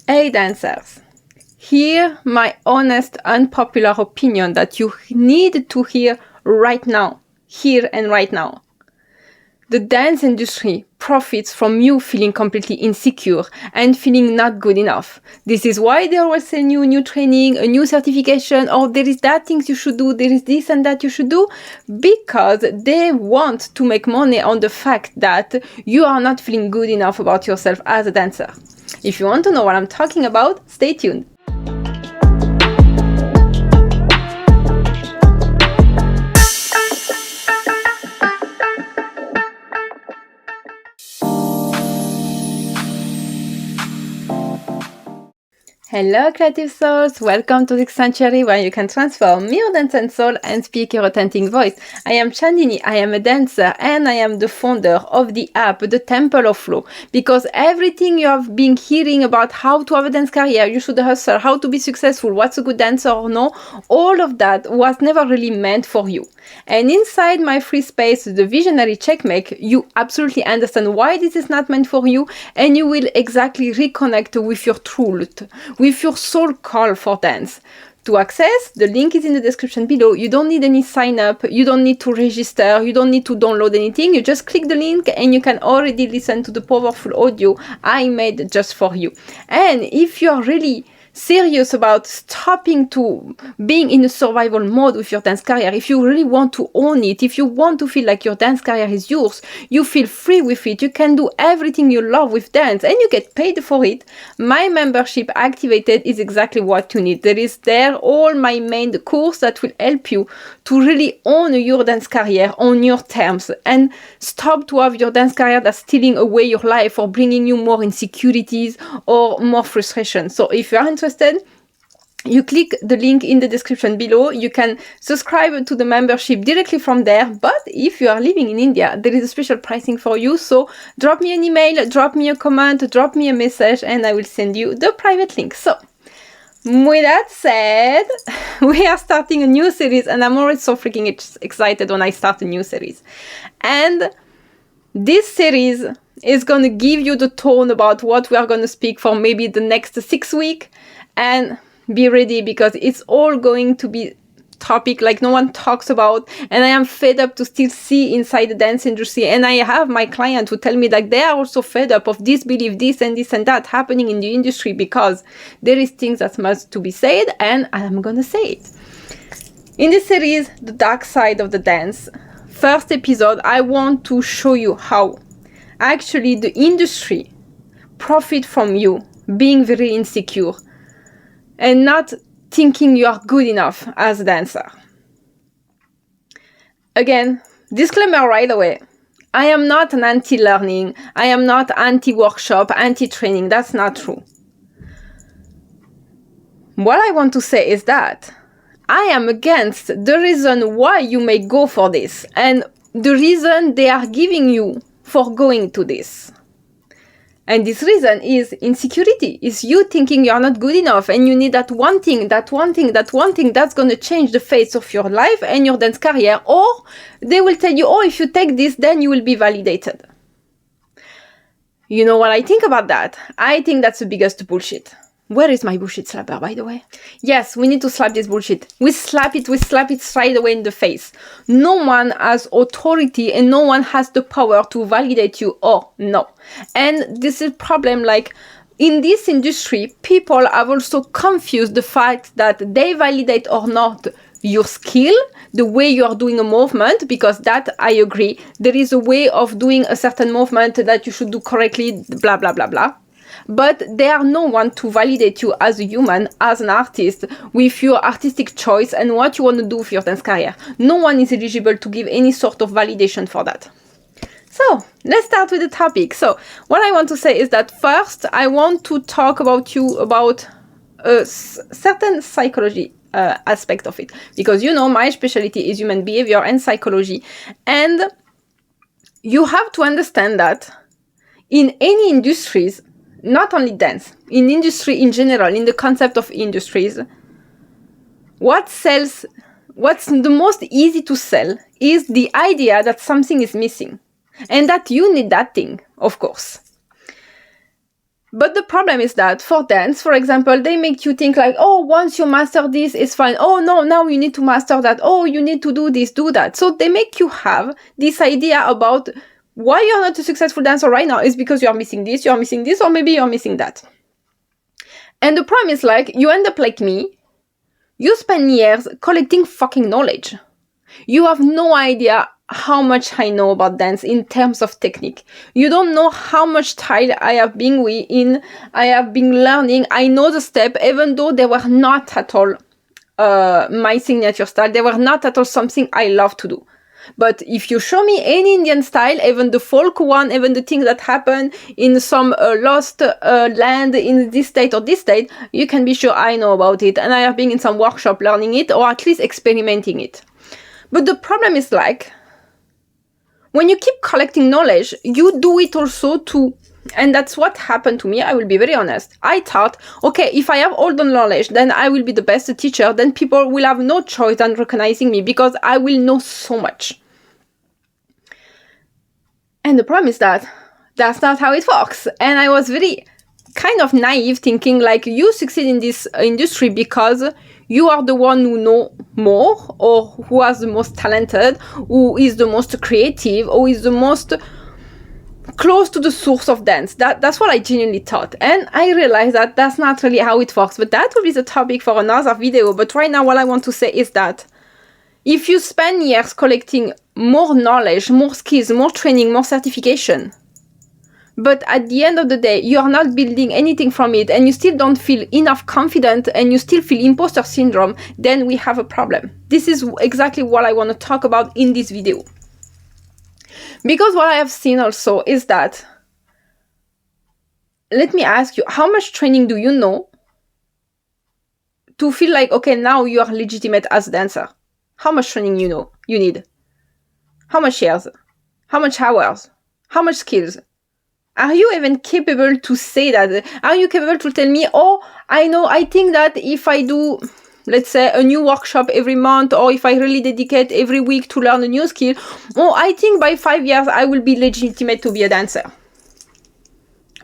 Hey dancers, hear my honest, unpopular opinion that you need to hear right now, here and right now. The dance industry profits from you feeling completely insecure and feeling not good enough. This is why they always send you new training, a new certification, or there is that things you should do, there is this and that you should do, because they want to make money on the fact that you are not feeling good enough about yourself as a dancer. If you want to know what I'm talking about, stay tuned. Hello creative souls, welcome to the sanctuary where you can transform your dance and soul and speak your authentic voice. I am Chandini, I am a dancer and I am the founder of the app, the Temple of Flow, because everything you have been hearing about how to have a dance career, you should hustle, how to be successful, what's a good dancer or no, all of that was never really meant for you. And inside my free space, the Visionary Checkmate, you absolutely understand why this is not meant for you, and you will exactly reconnect with your truth, with your soul call for dance. To access, the link is in the description below. You don't need any sign up, you don't need to register, you don't need to download anything. You just click the link and you can already listen to the powerful audio I made just for you. And if you're really serious about stopping to being in a survival mode with your dance career, if you really want to own it, if you want to feel like your dance career is yours, you feel free with it, you can do everything you love with dance and you get paid for it, my membership activated is exactly what you need. There is all my main course that will help you to really own your dance career on your terms and stop to have your dance career that's stealing away your life or bringing you more insecurities or more frustration. So if you are interested, you click the link in the description below. You can subscribe to the membership directly from there. But if you are living in India, there is a special pricing for you. So drop me an email, drop me a comment, drop me a message, and I will send you the private link. So with that said, we are starting a new series, and I'm always so freaking excited when I start a new series. And this series is going to give you the tone about what we are going to speak for maybe the next 6 weeks. And be ready, because it's all going to be topic like no one talks about, and I am fed up to still see inside the dance industry. And I have my client who tell me that they are also fed up of this belief, this and this and that happening in the industry, because there is things that must to be said, and I'm gonna say it. In this series, The Dark Side of the Dance, first episode, I want to show you how actually the industry profit from you being very insecure and not thinking you are good enough as a dancer. Again, disclaimer right away. I am not an anti-learning. I am not anti-workshop, anti-training. That's not true. What I want to say is that I am against the reason why you may go for this and the reason they are giving you for going to this. And this reason is insecurity, is you thinking you're not good enough and you need that one thing that's going to change the face of your life and your dance career. Or they will tell you, oh, if you take this, then you will be validated. You know what I think about that? I think that's the biggest bullshit. Where is my bullshit slapper, by the way? Yes, we need to slap this bullshit. We slap it straight away in the face. No one has authority and no one has the power to validate you or no. And this is a problem, like in this industry, people have also confused the fact that they validate or not your skill, the way you are doing a movement, because that I agree. There is a way of doing a certain movement that you should do correctly, blah, blah, blah, blah. But there are no one to validate you as a human, as an artist, with your artistic choice and what you want to do with your dance career. No one is eligible to give any sort of validation for that. So let's start with the topic. So what I want to say is that first, I want to talk about a certain psychology aspect of it. Because you know, my specialty is human behavior and psychology. And you have to understand that in any industries, not only dance, in industry in general, in the concept of industries, what's the most easy to sell is the idea that something is missing and that you need that thing, of course. But the problem is that for dance, for example, they make you think like, oh, once you master this, it's fine. Oh, no, now you need to master that. Oh, you need to do this, do that. So they make you have this idea about why you're not a successful dancer right now is because you're missing this, or maybe you're missing that. And the problem is like, you end up like me. You spend years collecting fucking knowledge. You have no idea how much I know about dance in terms of technique. You don't know how much style I have been I have been learning. I know the step, even though they were not at all my signature style. They were not at all something I love to do. But if you show me any Indian style, even the folk one, even the things that happen in some lost land in this state or this state, you can be sure I know about it. And I have been in some workshop learning it, or at least experimenting it. But the problem is like, when you keep collecting knowledge, you do it also too. And that's what happened to me, I will be very honest. I thought, okay, if I have all the knowledge, then I will be the best teacher, then people will have no choice than recognizing me because I will know so much. And the problem is that that's not how it works. And I was very kind of naive, thinking like, you succeed in this industry because you are the one who know more, or who is the most talented, who is the most creative, or is the most close to the source of dance. That's what I genuinely thought. And I realized that that's not really how it works. But that will be the topic for another video. But right now, what I want to say is that if you spend years collecting more knowledge, more skills, more training, more certification, but at the end of the day, you are not building anything from it, and you still don't feel enough confident, and you still feel imposter syndrome, then we have a problem. This is exactly what I want to talk about in this video. Because what I have seen also is that, let me ask you, how much training do you know to feel like, okay, now you are legitimate as a dancer? How much training you need? How much years? How much hours? How much skills? Are you even capable to say that? Are you capable to tell me, oh, I think that if I do, let's say, a new workshop every month, or if I really dedicate every week to learn a new skill, oh, I think by 5 years I will be legitimate to be a dancer.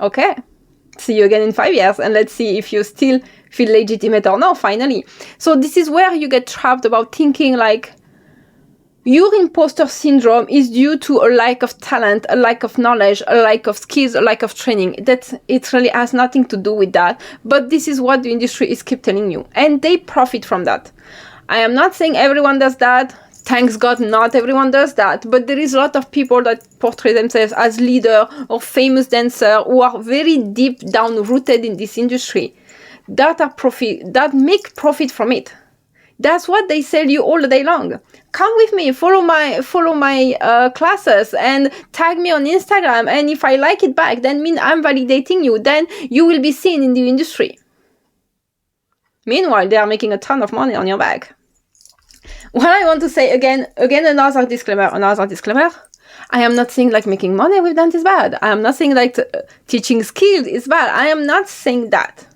Okay, see you again in 5 years, and let's see if you still feel legitimate or not, finally. So this is where you get trapped about thinking like, your imposter syndrome is due to a lack of talent, a lack of knowledge, a lack of skills, a lack of training. It really has nothing to do with that. But this is what the industry is keep telling you. And they profit from that. I am not saying everyone does that. Thanks God, not everyone does that. But there is a lot of people that portray themselves as leader or famous dancer who are very deep down rooted in this industry. That make profit from it. That's what they sell you all the day long. Come with me, follow my classes, and tag me on Instagram. And if I like it back, then mean I'm validating you. Then you will be seen in the industry. Meanwhile, they are making a ton of money on your back. What I want to say again, another disclaimer. I am not saying like making money with dance is bad. I am not saying like teaching skills is bad. I am not saying that.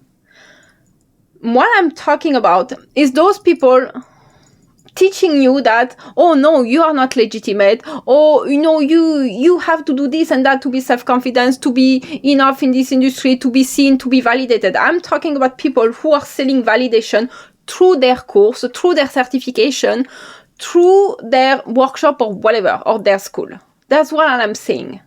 What I'm talking about is those people teaching you that, oh no, you are not legitimate, or you have to do this and that to be self-confident, to be enough in this industry, to be seen, to be validated. I'm talking about people who are selling validation through their course, through their certification, through their workshop or whatever, or their school. That's what I'm saying.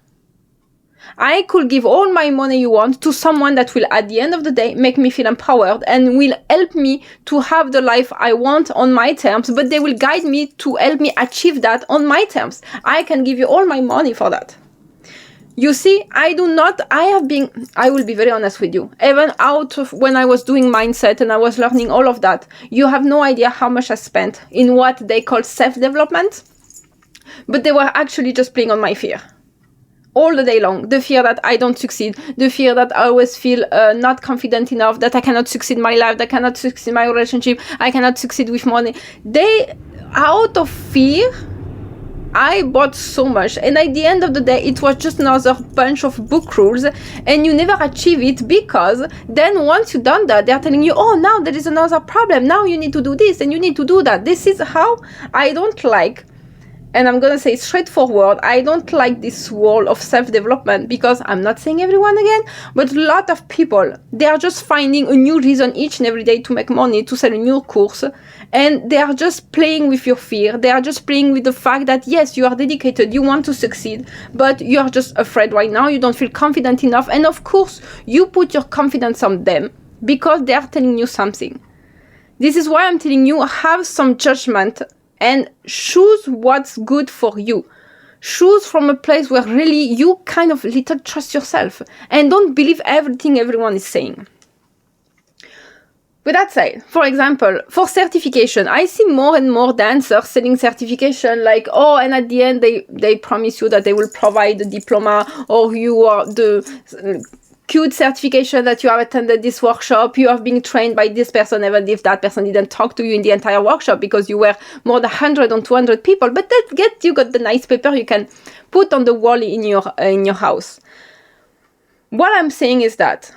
I could give all my money you want to someone that will, at the end of the day, make me feel empowered and will help me to have the life I want on my terms, but they will guide me to help me achieve that on my terms. I can give you all my money for that. You see, I will be very honest with you, even out of when I was doing mindset and I was learning all of that, you have no idea how much I spent in what they call self-development, but they were actually just playing on my fear. All the day long, the fear that I don't succeed, the fear that I always feel not confident enough, that I cannot succeed in my life, that I cannot succeed in my relationship, I cannot succeed with money. Out of fear, I bought so much. And at the end of the day, it was just another bunch of book rules, and you never achieve it, because then once you've done that, they're telling you, oh, now there is another problem. Now you need to do this and you need to do that. This is how I don't like and I'm gonna say straightforward, I don't like this wall of self-development, because I'm not saying everyone again, but a lot of people, they are just finding a new reason each and every day to make money, to sell a new course, and they are just playing with your fear. They are just playing with the fact that yes, you are dedicated, you want to succeed, but you are just afraid right now, you don't feel confident enough, and of course you put your confidence on them because they are telling you something. This is why I'm telling you, have some judgment and choose what's good for you. Choose from a place where really you kind of little trust yourself and don't believe everything everyone is saying. With that said, for example, for certification, I see more and more dancers selling certification like, oh, and at the end they promise you that they will provide the diploma, or you are the cute certification that you have attended this workshop, you have been trained by this person, even if that person didn't talk to you in the entire workshop because you were more than 100 or 200 people, but you got the nice paper you can put on the wall in your house. What I'm saying is that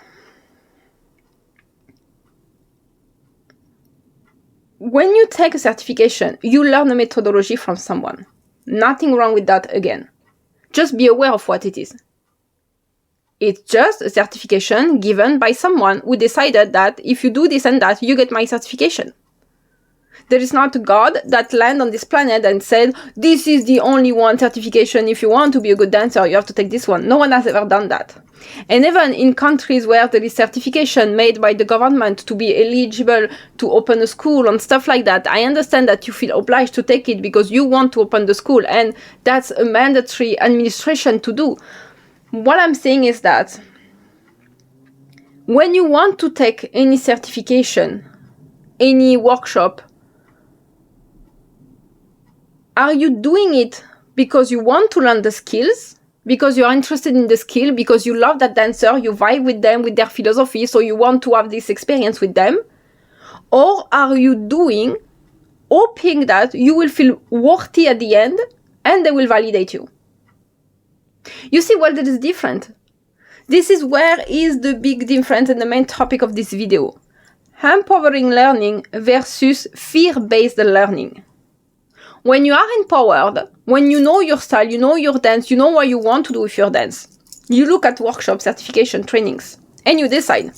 when you take a certification, you learn a methodology from someone. Nothing wrong with that again. Just be aware of what it is. It's just a certification given by someone who decided that if you do this and that, you get my certification. There is not a God that landed on this planet and said, this is the only one certification. If you want to be a good dancer, you have to take this one. No one has ever done that. And even in countries where there is certification made by the government to be eligible to open a school and stuff like that, I understand that you feel obliged to take it because you want to open the school, and that's a mandatory administration to do. What I'm saying is that when you want to take any certification, any workshop, are you doing it because you want to learn the skills, because you are interested in the skill, because you love that dancer, you vibe with them, with their philosophy, so you want to have this experience with them? Or are you doing hoping that you will feel worthy at the end and they will validate you? You see, well, that is different. This is where is the big difference and the main topic of this video. Empowering learning versus fear-based learning. When you are empowered, when you know your style, you know your dance, you know what you want to do with your dance, you look at workshops, certification, trainings, and you decide,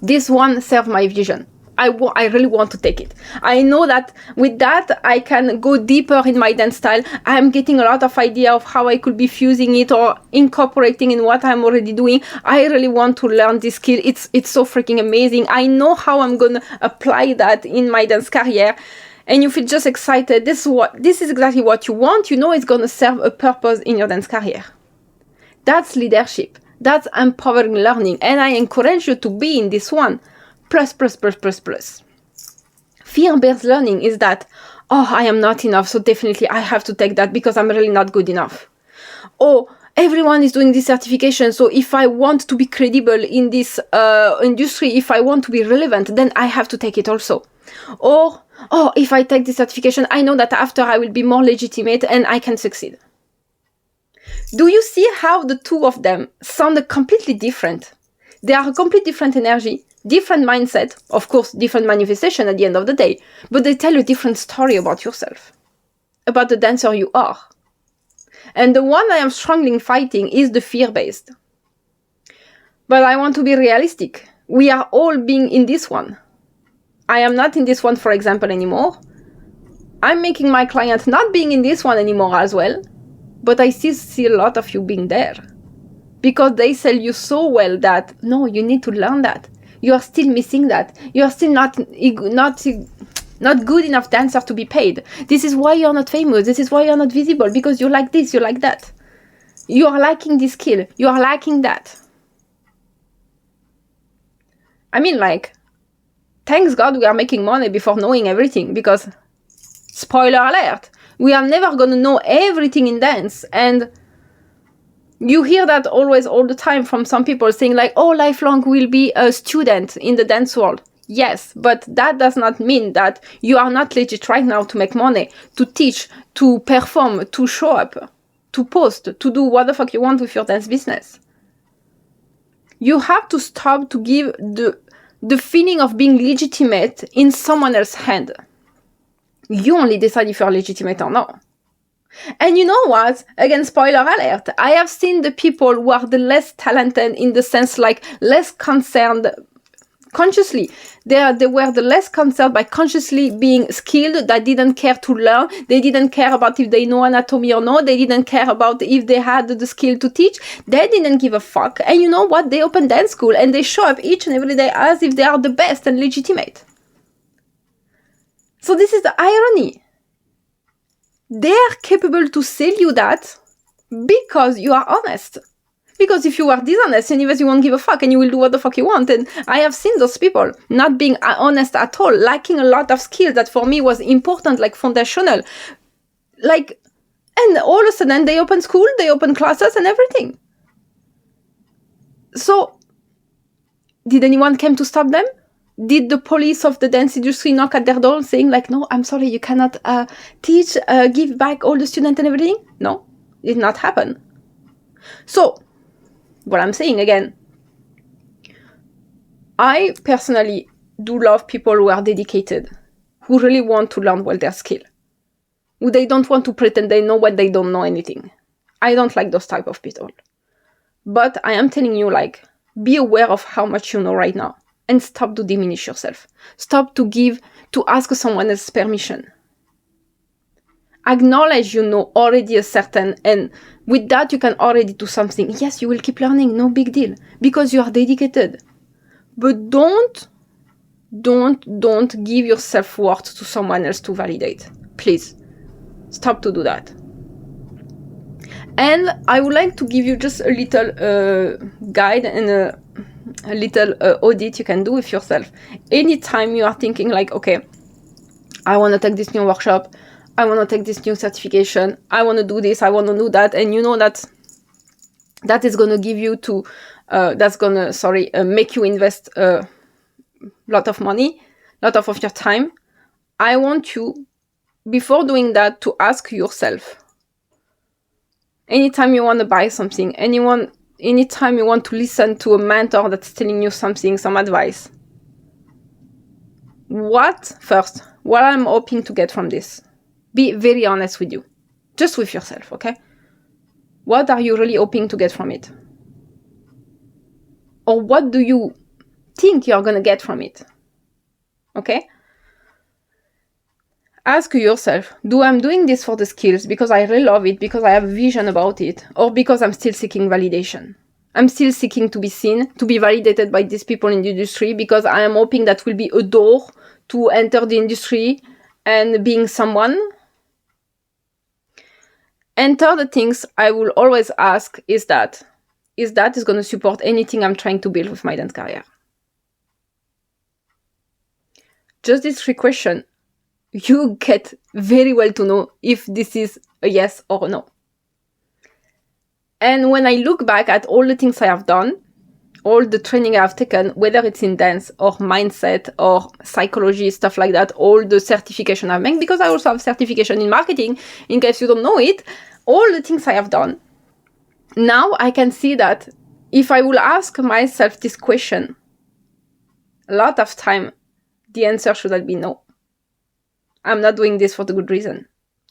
this one serves my vision. I really want to take it. I know that with that, I can go deeper in my dance style. I'm getting a lot of idea of how I could be fusing it or incorporating in what I'm already doing. I really want to learn this skill. It's so freaking amazing. I know how I'm going to apply that in my dance career. And you feel just excited. This is exactly what you want. You know it's going to serve a purpose in your dance career. That's leadership. That's empowering learning. And I encourage you to be in this one. Plus. Fear-based learning is that, oh, I am not enough, so definitely I have to take that because I'm really not good enough. Oh, everyone is doing this certification, so if I want to be credible in this industry, if I want to be relevant, then I have to take it also. Or, oh, if I take this certification, I know that after I will be more legitimate and I can succeed. Do you see how the two of them sound completely different? They are a completely different energy, different mindset, of course, different manifestation at the end of the day, but they tell a different story about yourself, about the dancer you are. And the one I am strongly fighting is the fear-based. But I want to be realistic. We are all being in this one. I am not in this one, for example, anymore. I'm making my client not being in this one anymore as well, but I still see a lot of you being there. Because they sell you so well that, no, you need to learn that. You are still missing that. You are still not good enough dancer to be paid. This is why you're not famous. This is why you're not visible, because you like this, you like that. You are lacking this skill. You are lacking that. I mean, like, thanks God we are making money before knowing everything, because, spoiler alert, we are never going to know everything in dance. And you hear that always all the time from some people saying like, oh, lifelong will be a student in the dance world. Yes, but that does not mean that you are not legit right now to make money, to teach, to perform, to show up, to post, to do what the fuck you want with your dance business. You have to stop to give the feeling of being legitimate in someone else's hand. You only decide if you're legitimate or not. And you know what? Again, spoiler alert, I have seen the people who are the less talented in the sense like less concerned consciously. They were the less concerned by consciously being skilled, that didn't care to learn. They didn't care about if they know anatomy or not. They didn't care about if they had the skill to teach. They didn't give a fuck. And you know what? They open dance school and they show up each and every day as if they are the best and legitimate. So this is the irony. They are capable to sell you that because you are honest. Because if you are dishonest, anyways, you won't give a fuck and you will do what the fuck you want. And I have seen those people not being honest at all, lacking a lot of skills that for me was important, like foundational. Like, and all of a sudden they open school, they open classes and everything. So, did anyone come to stop them? Did the police of the dance industry knock at their door saying like, no, I'm sorry, you cannot teach, give back all the students and everything? No, it did not happen. So, what I'm saying again, I personally do love people who are dedicated, who really want to learn well their skill, who they don't want to pretend they know when they don't know anything. I don't like those type of people. But I am telling you, like, be aware of how much you know right now and stop to diminish yourself. Stop to ask someone else's permission. Acknowledge you know already a certain, and with that you can already do something. Yes, you will keep learning, no big deal, because you are dedicated. But don't give your self-worth to someone else to validate. Please, stop to do that. And I would like to give you just a little guide and a little audit you can do with yourself. Anytime you are thinking like, okay, I want to take this new workshop, I want to take this new certification, I want to do this, I want to do that, and you know that is going to give you to, make you invest a lot of money, lot of your time. I want you, before doing that, to ask yourself, anytime you want to buy something, anytime you want to listen to a mentor that's telling you something, some advice, what I'm hoping to get from this? Be very honest with you. Just with yourself, okay? What are you really hoping to get from it? Or what do you think you're going to get from it? Okay? Ask yourself, I'm doing this for the skills because I really love it, because I have a vision about it, or because I'm still seeking validation? I'm still seeking to be seen, to be validated by these people in the industry, because I am hoping that will be a door to enter the industry and being someone. And third things I will always ask is that is going to support anything I'm trying to build with my dance career? Just these 3 questions, you get very well to know if this is a yes or a no. And when I look back at all the things I have done, all the training I've taken, whether it's in dance or mindset or psychology, stuff like that, all the certification I've made, because I also have certification in marketing, in case you don't know it, all the things I have done, now I can see that if I will ask myself this question, a lot of time, the answer should have been no. I'm not doing this for the good reason.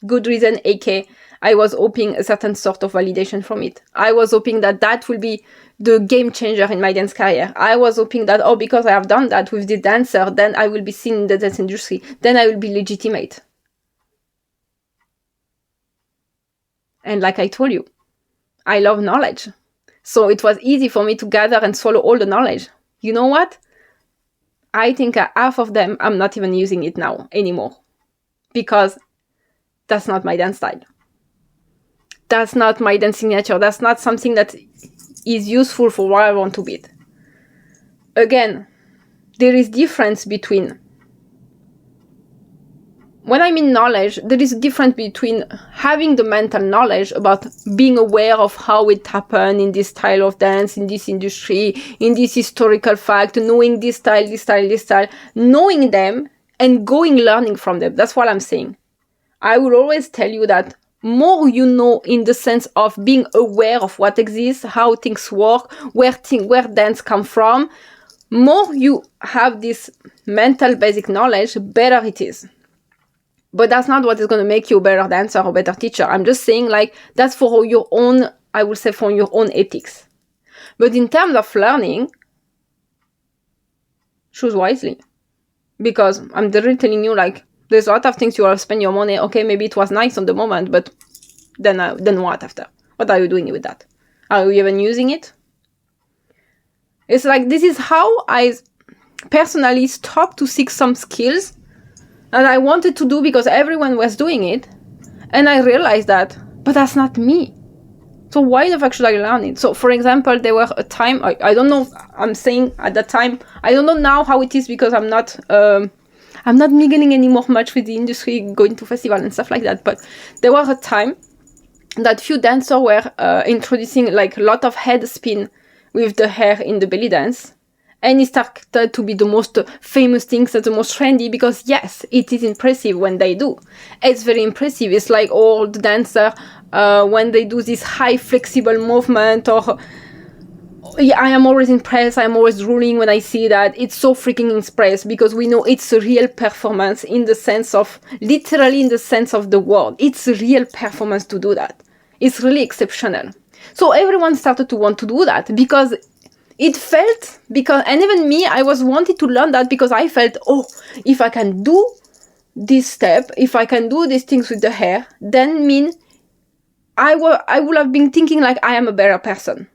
Good reason, aka, I was hoping a certain sort of validation from it. I was hoping that will be the game changer in my dance career. I was hoping that, because I have done that with the dancer, then I will be seen in the dance industry. Then I will be legitimate. And like I told you, I love knowledge. So it was easy for me to gather and swallow all the knowledge. You know what? I think half of them, I'm not even using it now anymore. Because that's not my dance style. That's not my dance signature. That's not something that is useful for what I want to be. Again, there is difference between, when I mean knowledge, there is a difference between having the mental knowledge about being aware of how it happened in this style of dance, in this industry, in this historical fact, knowing this style, knowing them and learning from them. That's what I'm saying. I will always tell you that more you know in the sense of being aware of what exists, how things work, where dance come from, more you have this mental basic knowledge, better it is. But that's not what is going to make you a better dancer or better teacher. I'm just saying, like, that's for your own, I would say, for your own ethics. But in terms of learning, choose wisely. Because I'm literally telling you, like, there's a lot of things you will spend your money. Okay, maybe it was nice on the moment, but then what after? What are you doing with that? Are you even using it? It's like, this is how I personally stopped to seek some skills that I wanted to do because everyone was doing it. And I realized that, but that's not me. So why the fuck should I learn it? So for example, there were a time, I don't know, I'm saying at that time, I don't know now how it is because I'm not mingling anymore much with the industry, going to festivals and stuff like that. But there was a time that few dancers were introducing like a lot of head spin with the hair in the belly dance. And it started to be the most famous things and the most trendy because, yes, it is impressive when they do. It's very impressive. It's like all the dancers, when they do this high flexible movement or... Yeah, I am always impressed. I'm always drooling when I see that. It's so freaking impressed because we know it's a real performance in the sense of, literally in the sense of the word. It's a real performance to do that. It's really exceptional. So everyone started to want to do that because it felt, and even me, I was wanting to learn that because I felt, oh, if I can do this step, if I can do these things with the hair, then I would have been thinking like I am a better person.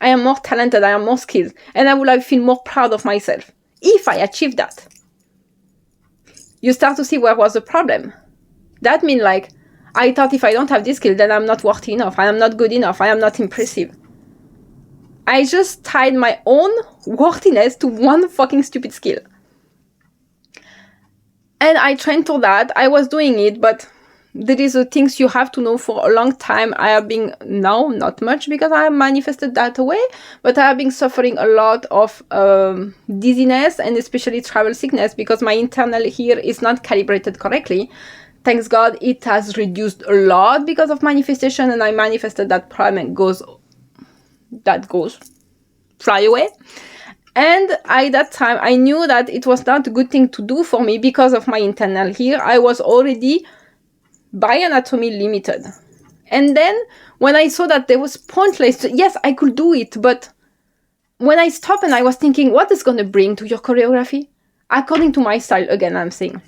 I am more talented, I am more skilled, and I would have feel more proud of myself if I achieve that. You start to see where was the problem. That means like, I thought if I don't have this skill, then I'm not worthy enough, I am not good enough, I am not impressive. I just tied my own worthiness to one fucking stupid skill. And I trained for that. I was doing it, but there is things you have to know for a long time. I have been, now not much because I have manifested that away, but I have been suffering a lot of dizziness and especially travel sickness because my internal here is not calibrated correctly. Thanks God it has reduced a lot because of manifestation, and I manifested that problem goes fly away. And at that time I knew that it was not a good thing to do for me because of my internal here. I was already by anatomy limited. And then when I saw that there was pointless, yes, I could do it, but when I stopped and I was thinking, what is going to bring to your choreography? According to my style, again, I'm saying,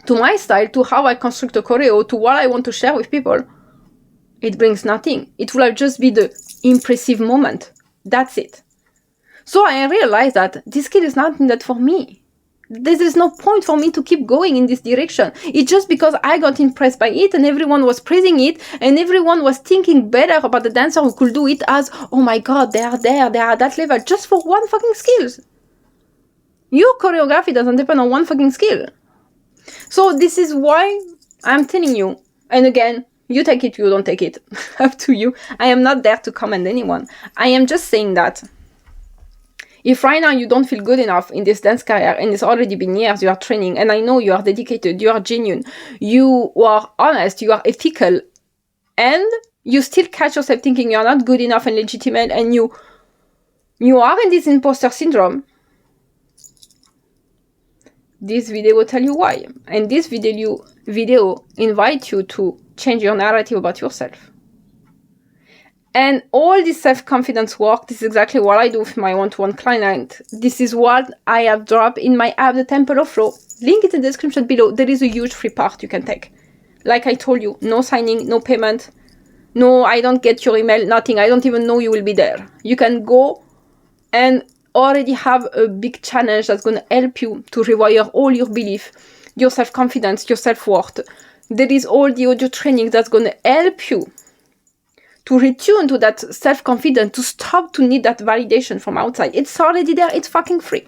to my style, to how I construct a choreo, to what I want to share with people, it brings nothing. It will just be the impressive moment. That's it. So I realized that this skill is not needed for me. There is no point for me to keep going in this direction. It's just because I got impressed by it and everyone was praising it and everyone was thinking better about the dancer who could do it as, oh my God, they are there, they are at that level, just for one fucking skill. Your choreography doesn't depend on one fucking skill. So this is why I'm telling you, and again, you take it, you don't take it, up to you. I am not there to commend anyone. I am just saying that if right now you don't feel good enough in this dance career, and it's already been years you are training, and I know you are dedicated, you are genuine, you are honest, you are ethical, and you still catch yourself thinking you're not good enough and legitimate, and you are in this imposter syndrome, this video will tell you why. And this video invites you to change your narrative about yourself. And all this self-confidence work, this is exactly what I do with my one-to-one client. This is what I have dropped in my app, the Temple of Flow. Link it in the description below. There is a huge free part you can take. Like I told you, no signing, no payment. No, I don't get your email, nothing. I don't even know you will be there. You can go and already have a big challenge that's going to help you to rewire all your belief, your self-confidence, your self-worth. There is all the audio training that's going to help you to retune to that self-confidence, to stop to need that validation from outside. It's already there. It's fucking free.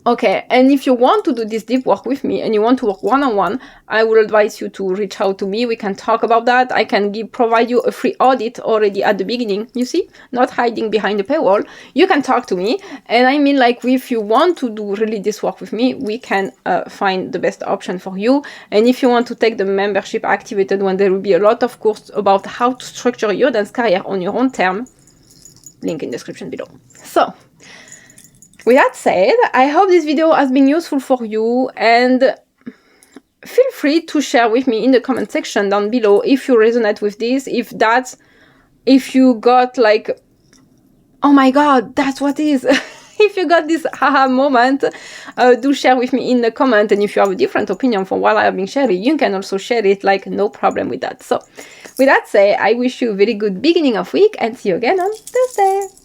Okay, and if you want to do this deep work with me and you want to work one-on-one, I would advise you to reach out to me. We can talk about that. I can provide you a free audit already at the beginning. You see, not hiding behind the paywall. You can talk to me. And I mean, like, if you want to do really this work with me, we can find the best option for you. And if you want to take the membership activated one, there will be a lot of course about how to structure your dance career on your own term. Link in description below. So, with that said, I hope this video has been useful for you, and feel free to share with me in the comment section down below if you resonate with this, if you got like, oh my god, that's what it is. If you got this haha moment, do share with me in the comment. And if you have a different opinion from what I have been sharing, you can also share it, like, no problem with that. So with that said, I wish you a very good beginning of week and see you again on Thursday.